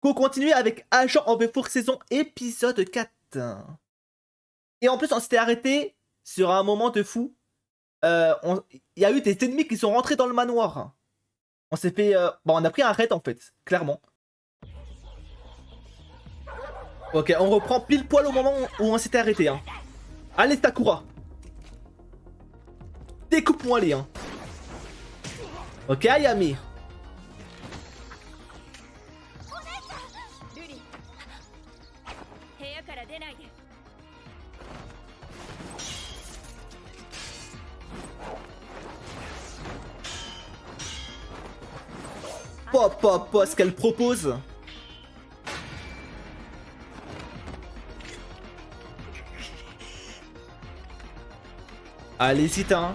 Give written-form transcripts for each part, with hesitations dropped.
Qu'on continue avec Agent en V4 saison épisode 4. Et en plus, on s'était arrêté sur un moment de fou. Il y a eu des ennemis qui sont rentrés dans le manoir. On s'est fait... Bon, on a pris un raid en fait, clairement. Ok, on reprend pile poil au moment où on s'était arrêté. Hein. Allez, Sakura. Découpe-moi les. Hein. Ok, Ayami. Pop, pop, pop, ce qu'elle propose. Allez, hésite, hein.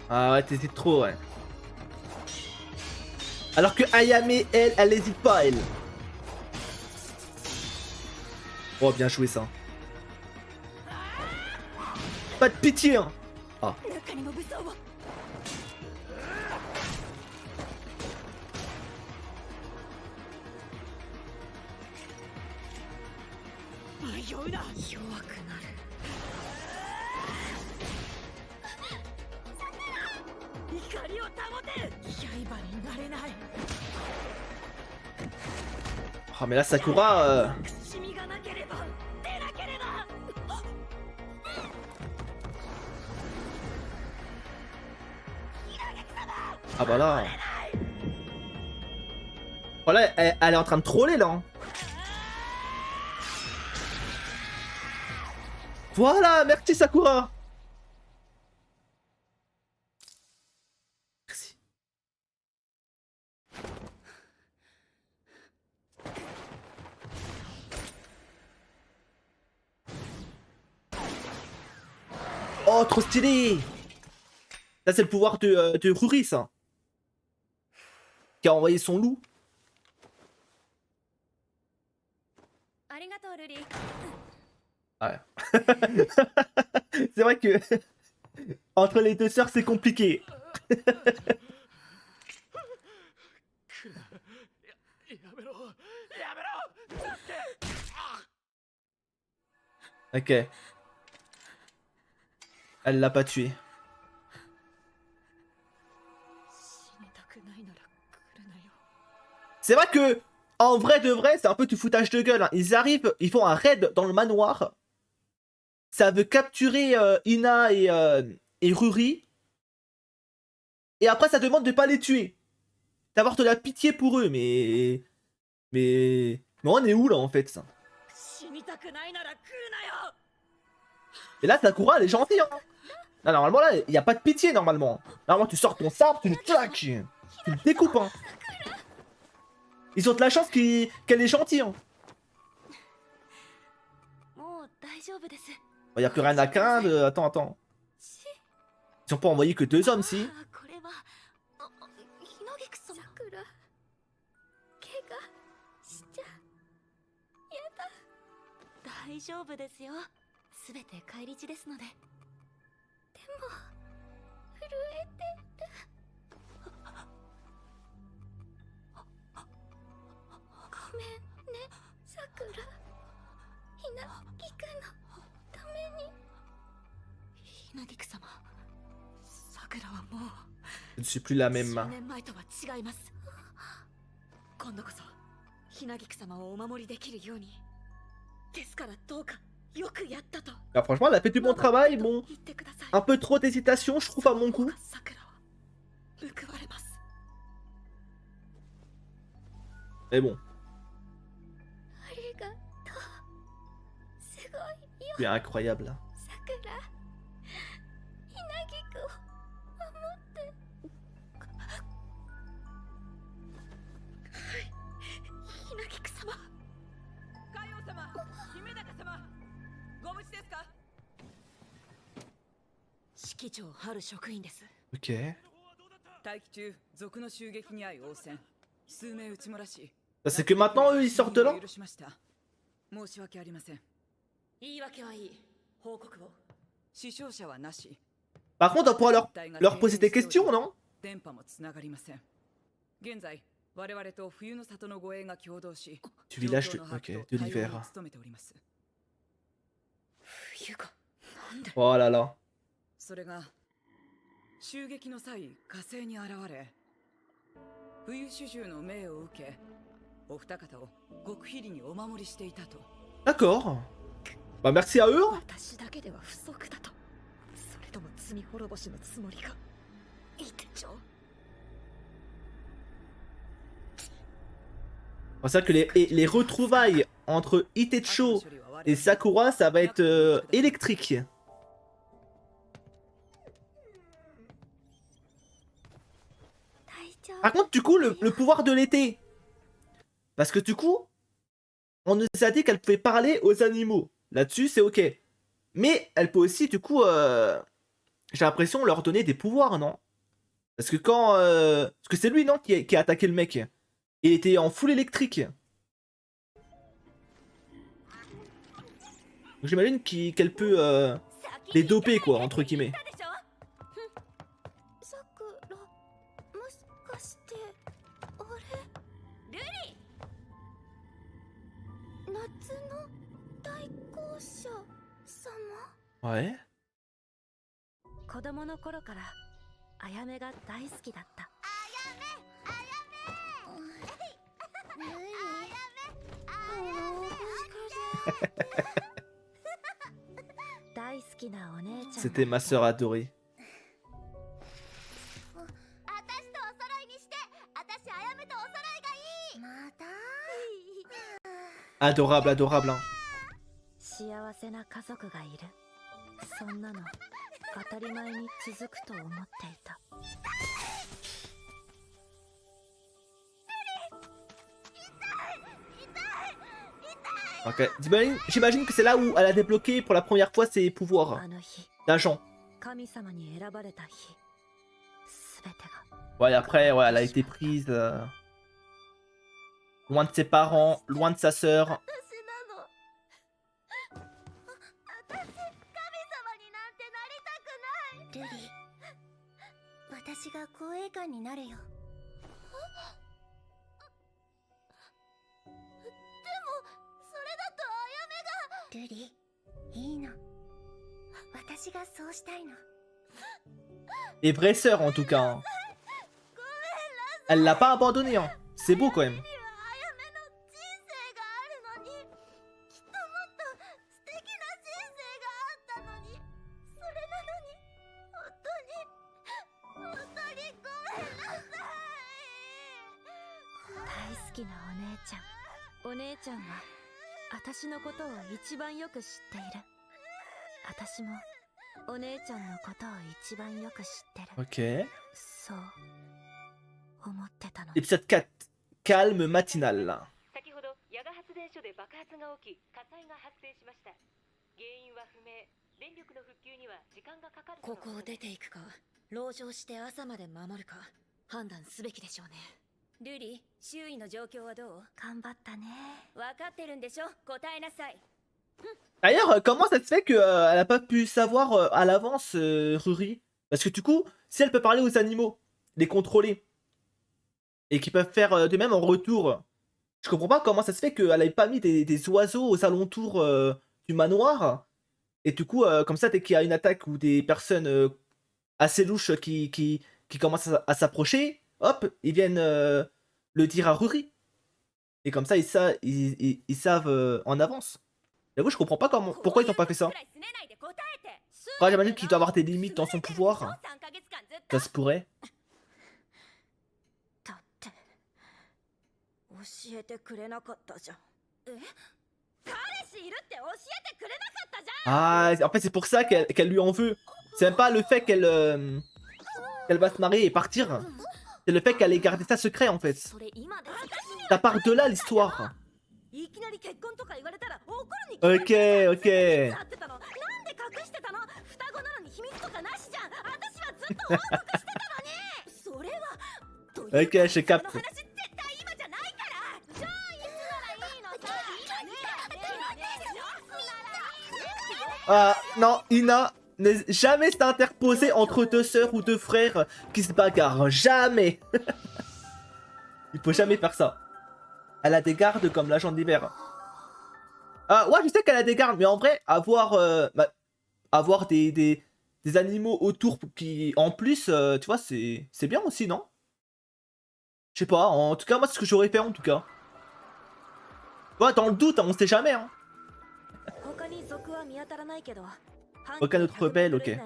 Ah ouais, t'hésites trop, ouais. Alors que Ayame, elle hésite pas, elle. Oh, bien joué, ça. Pas de pitié, hein. Ah. Oh, mais là, Sakura... Ah bah là... Voilà, elle est en train de troller, là. Hein. Voilà, merci Sakura. Merci. Oh, trop stylé. Ça, c'est le pouvoir de Ruri, ça. Qui a envoyé son loup. Ouais. C'est vrai que... Entre les deux sœurs, c'est compliqué. Ok. Elle l'a pas tué. C'est vrai que, en vrai de vrai, c'est un peu du foutage de gueule. Hein. Ils arrivent, ils font un raid dans le manoir. Ça veut capturer Ina et Ruri. Et après, ça demande de pas les tuer. D'avoir de la pitié pour eux, mais... Mais on est où, là, en fait, ça? Et là, Sakura, elle est gentille, hein. Là, normalement, là, il n'y a pas de pitié, normalement. Normalement, tu sors ton sabre, tu le claques. Tu le découpes, hein. Ils ont de la chance qu'elle est gentille, hein. Il n'y a plus rien à craindre. Attends. Ils ont pas envoyé que 2 hommes, si. Je ne suis plus la même. Alors, franchement, elle a fait du bon travail. Bon, un peu trop d'hésitation, je trouve, à mon goût. Mais bon. C'est incroyable, là. Ok. C'est que maintenant, eux, ils sortent de là. Par contre, on pourra leur poser des questions, non? Du village de... Ok, de l'hiver. Oh là là. それが襲撃の際火星に現れ冬主従の命を受けお二方を極秘裏にお守りしていたと D'accord. Bah merci à eux. 私だけでは不足だと。それとも罪滅ぼしのつもりか。いてちょ。 C'est ça que les retrouvailles entre Itecho et Sakura, ça va être électrique. Par contre, du coup, le pouvoir de l'été. Parce que du coup, on nous a dit qu'elle pouvait parler aux animaux. Là-dessus, c'est ok. Mais elle peut aussi, du coup, j'ai l'impression, leur donner des pouvoirs, non? Parce que quand... Parce que c'est lui, non, qui a attaqué le mec. Il était en full électrique. Donc j'imagine qu'elle peut les doper, quoi, entre guillemets. Ouais. 子供の頃からあやめが大好きだった。大好きなお姉ちゃん。 C'était ma sœur adorée. Adorable, adorable, hein. 幸せな家族がいる。そんなの当たり前に続くと思っていた。 Ok, j'imagine que c'est là où elle a débloqué pour la première fois ses pouvoirs d'agent. Ouais, après, ouais, elle a été prise loin de ses parents, loin de sa sœur. Les vraies sœurs en tout cas. Hein. Elle l'a pas abandonné, hein. C'est beau quand même. Ok. Épisode 4. Calme matinal. D'ailleurs, comment ça se fait qu'elle a pas pu savoir à l'avance, Ruri? Parce que du coup, si elle peut parler aux animaux, les contrôler, et qu'ils peuvent faire de même en retour, je comprends pas comment ça se fait qu'elle avait pas mis des oiseaux aux alentours du manoir, et du coup, comme ça, dès qu'il y a une attaque ou des personnes assez louches qui commencent à s'approcher, hop, ils viennent le dire à Ruri. Et comme ça, ils savent en avance. J'avoue, je comprends pas pourquoi ils ont pas fait ça. Enfin, j'imagine qu'il doit avoir des limites dans son pouvoir. Ça se pourrait. Ah, en fait, c'est pour ça qu'elle lui en veut. C'est même pas le fait qu'elle va se marier et partir. C'est le fait qu'elle ait gardé ça secret, en fait. Ça part de là, l'histoire. Ok, ok. Ok, je capte. Ah, non, Ina n'est jamais s'interposer entre deux sœurs ou deux frères qui se bagarrent. Jamais. Il faut jamais faire ça. Elle a des gardes comme l'agent d'hiver. Ouais, je sais qu'elle a des gardes, mais en vrai, avoir des animaux autour qui, en plus, tu vois, c'est bien aussi, non? Je sais pas, en tout cas, moi, c'est ce que j'aurais fait, en tout cas. Ouais, dans le doute, hein, on sait jamais, hein. Aucun autre rebelle, ok. Ouais,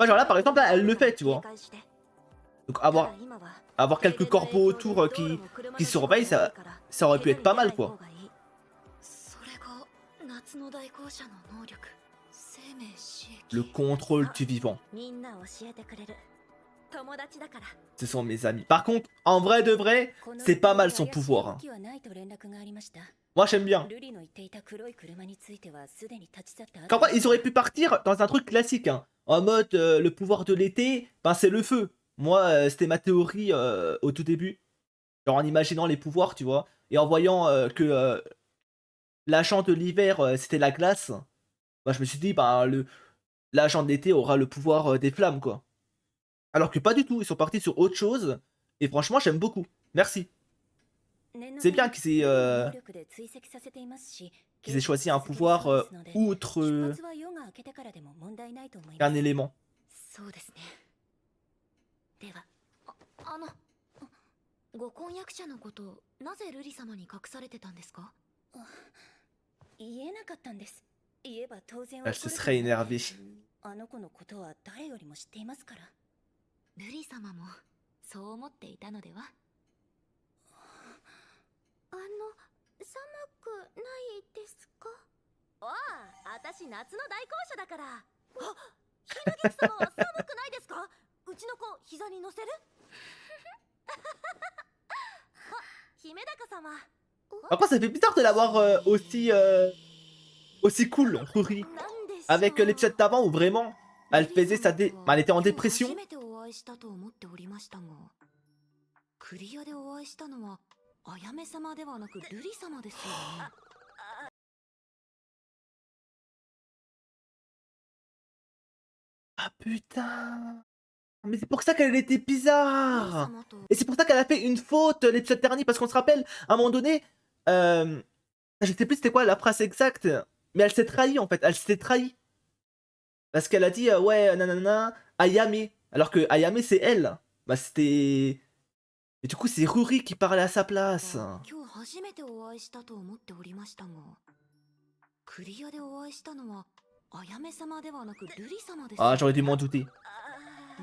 genre là, par exemple, là, elle le fait, tu vois. Donc, avoir quelques corbeaux autour qui surveillent, ça aurait pu être pas mal, quoi. Le contrôle du vivant. Ce sont mes amis. Par contre, en vrai de vrai, c'est pas mal son pouvoir. Hein. Moi, j'aime bien. Qu'en vrai, ils auraient pu partir dans un truc classique. Hein. En mode, le pouvoir de l'été, ben, c'est le feu. Moi, c'était ma théorie au tout début. Genre en imaginant les pouvoirs, tu vois. Et en voyant que l'agent de l'hiver, c'était la glace. Bah, je me suis dit, bah, l'agent de l'été aura le pouvoir des flammes, quoi. Alors que pas du tout, ils sont partis sur autre chose. Et franchement, j'aime beaucoup. Merci. C'est bien qu'ils aient choisi un pouvoir outre qu'un élément. ご婚約者のことなぜ瑠璃様に隠されてたんですか？言えなかったんです。言えば当然 Elle se serait énervée. あの子のことは誰よりも知っていますから。瑠璃様もそう思っていたのでは？寒くないですか？おあ、私夏の大公主だから。あ、ひなげき様は寒くないですか？うちの子膝に乗せる？Après, ça fait bizarre de l'avoir aussi cool, Ruri. Avec l'épisode d'avant où vraiment, elle faisait elle était en dépression. Ah putain! Mais c'est pour ça qu'elle était bizarre! Et c'est pour ça qu'elle a fait une faute l'épisode dernier, parce qu'on se rappelle, à un moment donné, je sais plus c'était quoi la phrase exacte, mais elle s'est trahie en fait, elle s'est trahie. Parce qu'elle a dit, ouais, nanana, Ayame. Alors que Ayame c'est elle. Bah c'était... Et du coup c'est Ruri qui parlait à sa place. Ah, j'aurais dû m'en douter.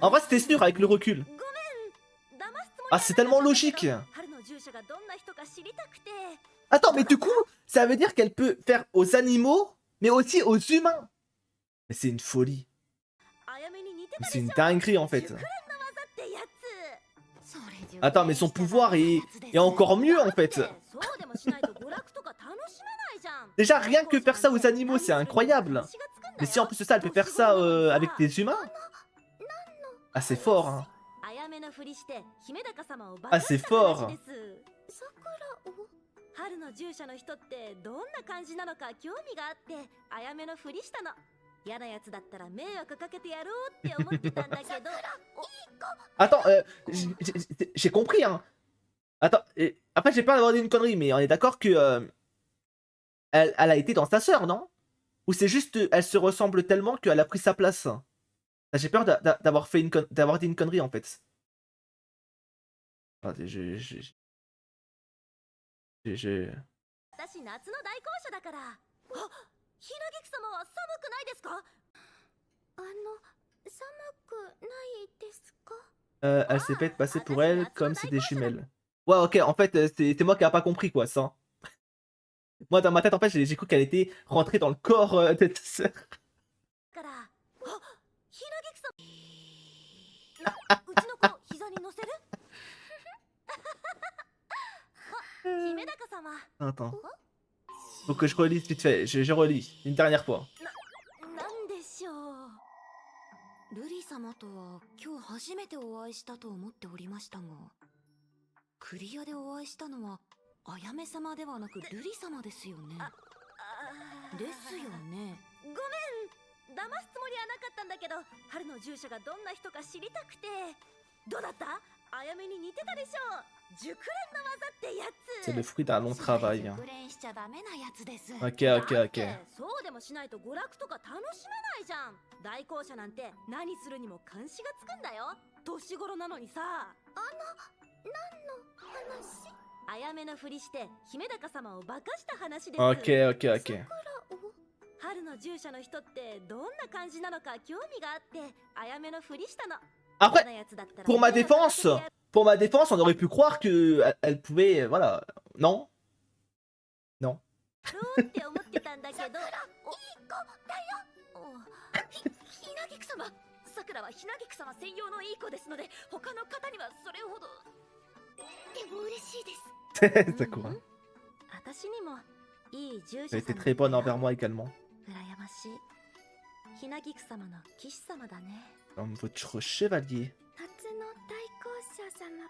En vrai, c'était sûr avec le recul. Ah, c'est tellement logique. Attends, mais du coup, ça veut dire qu'elle peut faire aux animaux, mais aussi aux humains. Mais c'est une folie. Mais c'est une dinguerie en fait. Attends, mais son pouvoir est encore mieux en fait. Déjà, rien que faire ça aux animaux, c'est incroyable. Mais si en plus de ça, elle peut faire ça avec des humains. Ah, c'est fort, hein. Ah, c'est fort. Attends, j'ai compris, hein. Attends, après j'ai peur d'avoir dit une connerie, mais on est d'accord que elle a été dans sa sœur, non? Ou c'est juste elle se ressemble tellement qu'elle a pris sa place? J'ai peur d'avoir dit une connerie en fait. Attendez, je... Elle s'est fait passer pour elle comme c'est des jumelles. Ouais, ok, en fait, c'est moi qui a pas compris quoi, ça. Moi, dans ma tête, en fait, j'ai cru qu'elle était rentrée dans le corps de ta sœur. Attends. Faut que je relise vite fait. Je relis une dernière fois. 瑠璃様とは今日初めてお会いしたと思っておりましたが、クリアでお会いしたのはあやめ様ではなく瑠璃様ですよね。ですよね。ごめん、騙すつもりはなかったんだけど、春の従者がどんな人か知りたくて。どうだった？あやめに似てたでしょ。熟練の技ってやつ。 C'est le fruit d'un long travail. 熟練しちゃダメなやつです。 Ok, ok, だっ ok. てそうでもしないと娯楽とか楽しめないじゃん。代行者なんて何するにも監視がつくんだよ。年頃なのにさ。何の話？あやめのふりして姫高様を化かした話です。 Ok, ok, ok. 春の従者の人ってどんな感じなのか興味があってあやめのふりしたの。 Après, pour ma défense, on aurait pu croire que elle pouvait, voilà, non, non. って思ってたんだけど、いい子だよ。ひなぎく様、さくらはひなぎく様専用のいい子ですので、他の方にはそれほど。でも嬉しいです。C'est quoi? 私にもいい従 Elle 者 était 様 très bonne envers moi également. 羨ましい。ひなぎく様の騎士様だね。Comme votre chevalier. 夏の代行者様は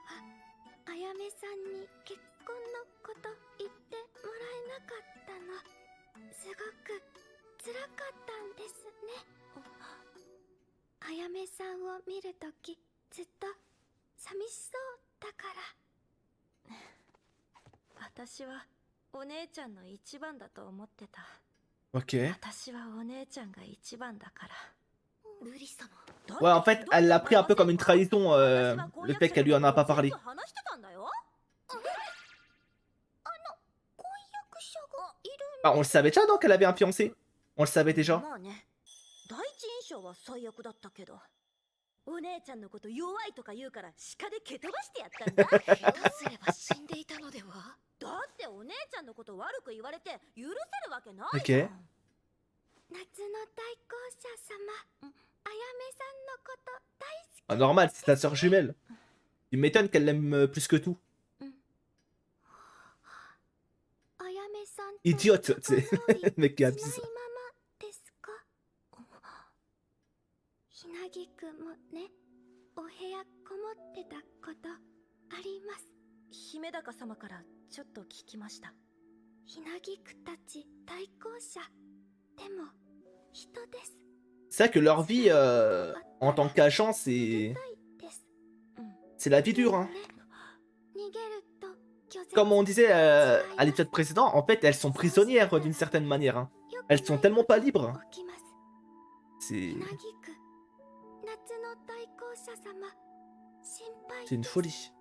あやめさんに結婚のこと言ってもらえなかったの。すごく辛かったんですね。あやめさんを見るときずっと寂しそうだから。私はお姉ちゃんの一番だと思ってた。 Ok. 私はお姉ちゃんが一番だから。ルリ様。 Ouais, en fait, elle l'a pris un peu comme une trahison, le fait qu'elle lui en a pas parlé. Ah, on le savait déjà, donc qu'elle avait un fiancé. On le savait déjà. 第一印象は最悪だったけど、お姉ちゃんのこと弱いとか言うから鹿で蹴飛ばしてやったんだ。下手すれば死んでいたのでは。だってお姉ちゃんのこと悪く言われて許せるわけないじゃん。 Ok. 夏の代行者様、あやめさんのこと大好き。 Ah, normal, c'est sa sœur jumelle. Il m'étonne qu'elle l'aime plus que tout. Idiote, tu sais. Le mec qui abuse. ひなぎくもね、お部屋こもってたことあります。姫高様からちょっと聞きました。ひなぎくたち代行者でも人です。 C'est vrai que leur vie en tant qu'agent, c'est la vie dure. Hein. Comme on disait à l'épisode précédent, en fait, elles sont prisonnières d'une certaine manière. Hein. Elles sont tellement pas libres. C'est une folie.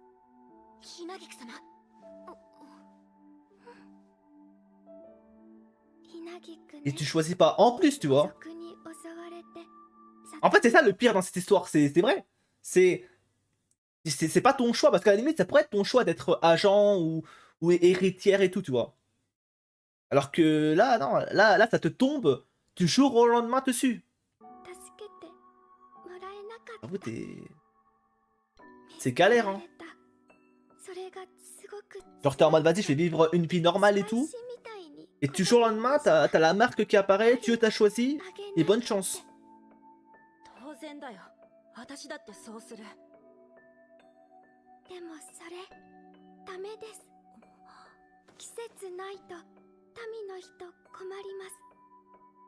Et tu choisis pas en plus, tu vois. En fait, c'est ça le pire dans cette histoire, c'est vrai. C'est pas ton choix, parce qu'à la limite, ça pourrait être ton choix d'être agent ou héritière et tout, tu vois. Alors que là, non, là, ça te tombe du jour au lendemain dessus. J'avoue, c'est galère, hein. Genre, t'es en mode, vas-y, je vais vivre une vie normale et tout. Et du jour au lendemain, t'as la marque qui apparaît, tu t'as choisi, et bonne chance. だよ。私だってそうする。でもそれダメです。季節ないと民の人困ります。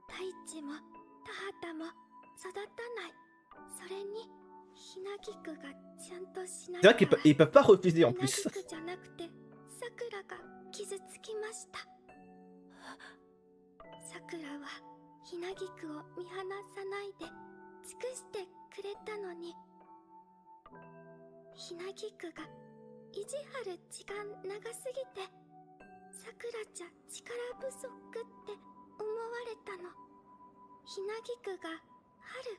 大地も田畑も育たない。それにひなぎくがちゃんとしない。 C'est vrai qu'ils peuvent pas refuser en plus. ひなぎくじゃなくてさくらが傷つきました。さくらはひなぎくを見放さないで尽くしてくれたのに、ひなぎくが意地張る時間長すぎて、さくらちゃ力不足って思われたの。ひなぎくが春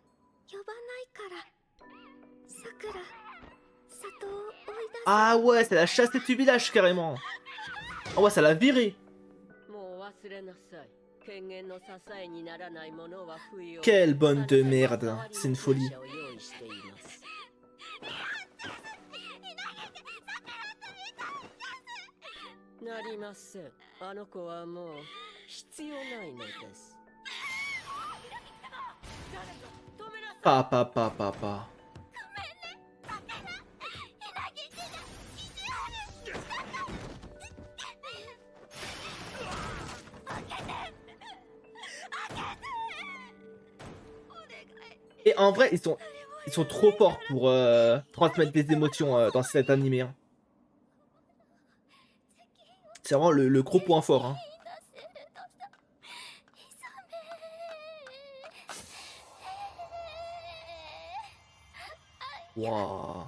呼ばないから、さくら里を追い出す。 Ah ouais, c'est la chasse du village carrément. Ah ouais, ça l'a viré. Quelle bonne de merde, c'est une folie. Papa. Et en vrai, ils sont... Ils sont trop forts pour transmettre des émotions dans cet animé. Hein. C'est vraiment le gros point fort. Hein. Waouh.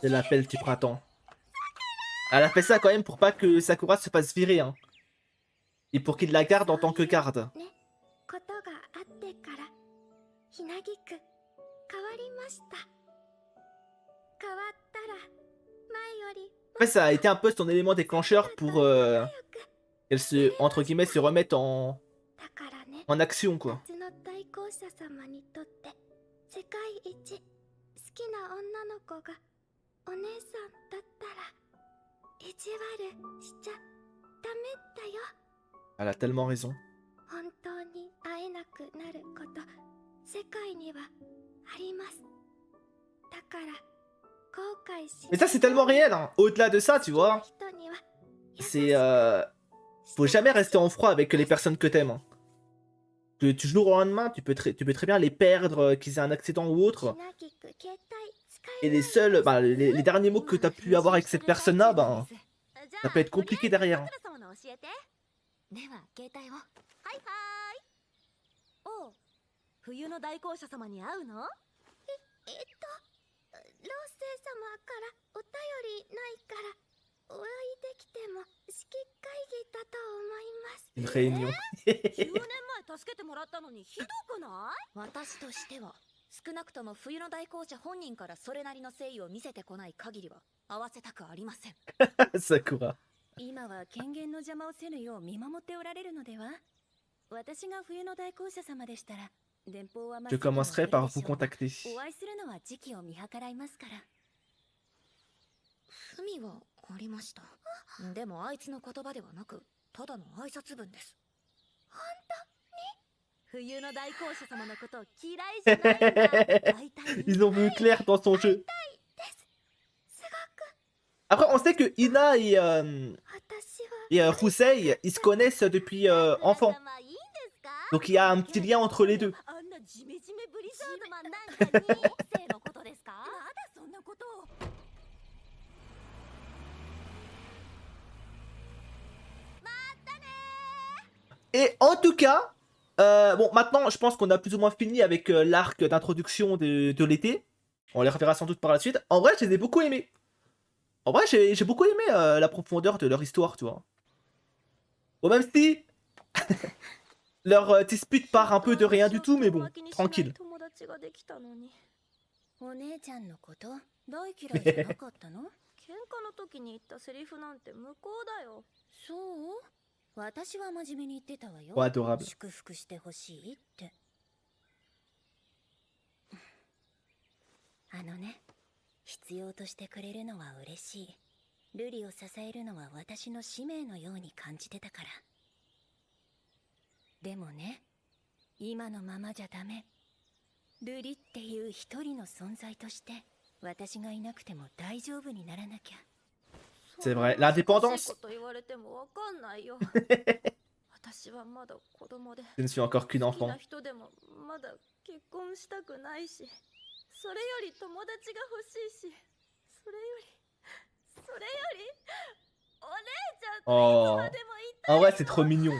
C'est l'appel du printemps. Elle a fait ça quand même pour pas que Sakura se fasse virer. Hein. Et pour qu'il la garde en tant que garde. Après, ça a été un peu son élément déclencheur pour qu'elle se, entre guillemets, se remette en action, quoi. Elle a tellement raison. Mais ça, c'est tellement réel. Hein. Au-delà de ça, tu vois, c'est... faut jamais rester en froid avec les personnes que t'aimes. Hein. Que du jour au lendemain, tu peux très bien les perdre, qu'ils aient un accident ou autre. Et les seuls, bah, les derniers mots que t'as pu avoir avec cette personne-là, bah, ça peut être compliqué derrière. Hein. 冬の大公社様に会うの？ローセ様からお便りないからお会いできても式会議だと思います。 Une réunion. 10年前助けてもらったのにひどくない？私としては少なくとも冬の大公社本人からそれなりの誠意を見せてこない限りは合わせたくありません。Sakura. 今は権限の邪魔をせぬよう見守っておられるのでは？私が冬の大公社様でしたら。 Je commencerai par vous contacter. お会いするのは時期を見計らいますから。ふみはありました。でもあいつの言葉ではなく、ただの挨拶文です。本当に？冬の大公社様のこと嫌いじゃないんだ。Ils ont vu clair dans son jeu. Après, on sait que Ina et Husei, ils se connaissent depuis enfant. Donc il y a un petit lien entre les deux. Et en tout cas, bon, maintenant, je pense qu'on a plus ou moins fini avec l'arc d'introduction de l'été. On les reverra sans doute par la suite. En vrai, je les ai beaucoup aimés. En vrai, j'ai beaucoup aimé la profondeur de leur histoire, tu vois. Bon, même si leur dispute part un peu de rien du tout, mais bon, tranquille. お姉ちゃんのこと大嫌いじゃなかったの？喧嘩の時に言ったセリフなんて無効だよ。そう？私は真面目に言ってたわよ。Adorable. 祝福してほしいって。あのね、必要としてくれるのは嬉しい。ルリを支えるのは私の使命のように感じてたから。でもね、今のままじゃダメ。ルリっていう一人の存在として私がいなくても大丈夫にならなきゃ。 C'est vrai, l'indépendance. Je ne suis encore qu'une enfant. Oh, en vrai, c'est trop mignon.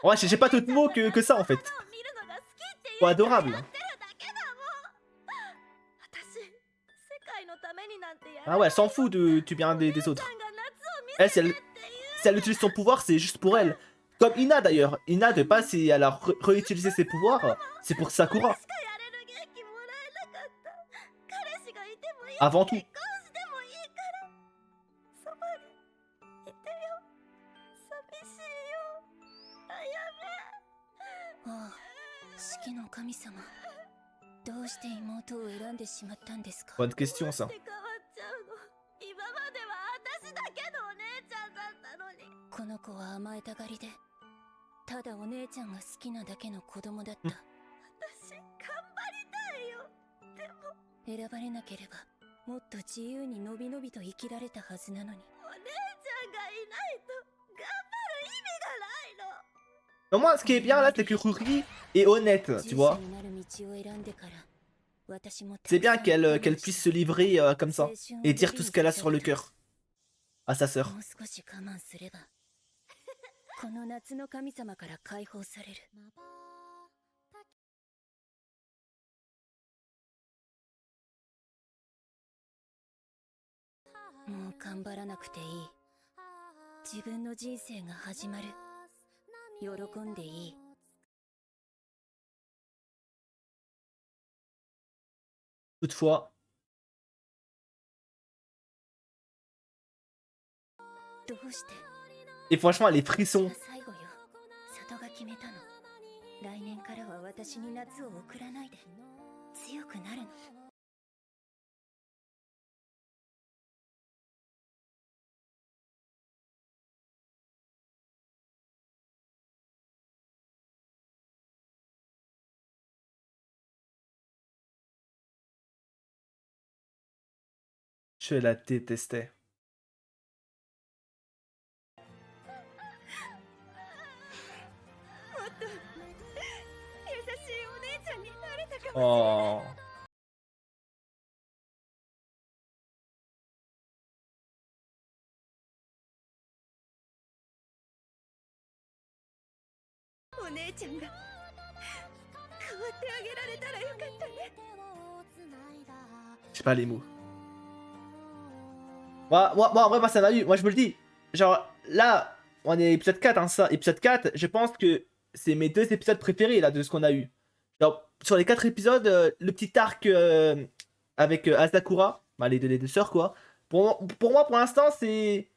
Ouais, j'ai pas d'autre mot que ça en fait. Oh, adorable. Ah ouais, elle s'en fout du bien des autres. Elle, si elle utilise son pouvoir, c'est juste pour elle. Comme Ina d'ailleurs. Ina, de pas si elle a réutilisé ses pouvoirs, c'est pour Sakura. Avant tout. Bonne question ça. この子は甘えたがりでただお姉ちゃんが好きなだけの子供だった。私、頑張りたいよ。でも、選ばれなければもっと自由にのびのびと生きられたはずなのに。お姉ちゃんがいないと、頑張る意味がないの。Au moins, ce qui est bien là, c'est que Ruri est honnête, tu vois. 従者になる道を選んでから私も C'est bien たくさん qu'elle puisse se livrer comme ça et dire tout ce qu'elle a sur le cœur à sa sœur. もう少し我慢すればこの夏の神様から解放される。もう頑張らなくていい。自分の人生が始まる。喜んでいい。Toutefois, どうして et franchement, les frissons. 最後よ。里が決めたの。来年からは私に夏を送らないで強くなるの。Je la détestais. 優しいお姉ちゃんになれたか Oh. お姉ちゃんが変わってあげられたらよかったね。 J'ai pas les mots. En vrai, moi, ça m'a eu. Moi, je me le dis. Genre, là, on est épisode 4, hein, ça. Épisode 4, je pense que c'est mes 2 épisodes préférés, là, de ce qu'on a eu. Genre, sur les 4 épisodes, le petit arc avec Asakura, bah, les deux sœurs, quoi. Pour moi, pour l'instant, c'est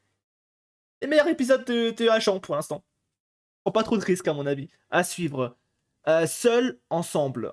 les meilleurs épisodes de Hachon, pour l'instant. Prends pas trop de risques, à mon avis. À suivre. Seul, ensemble.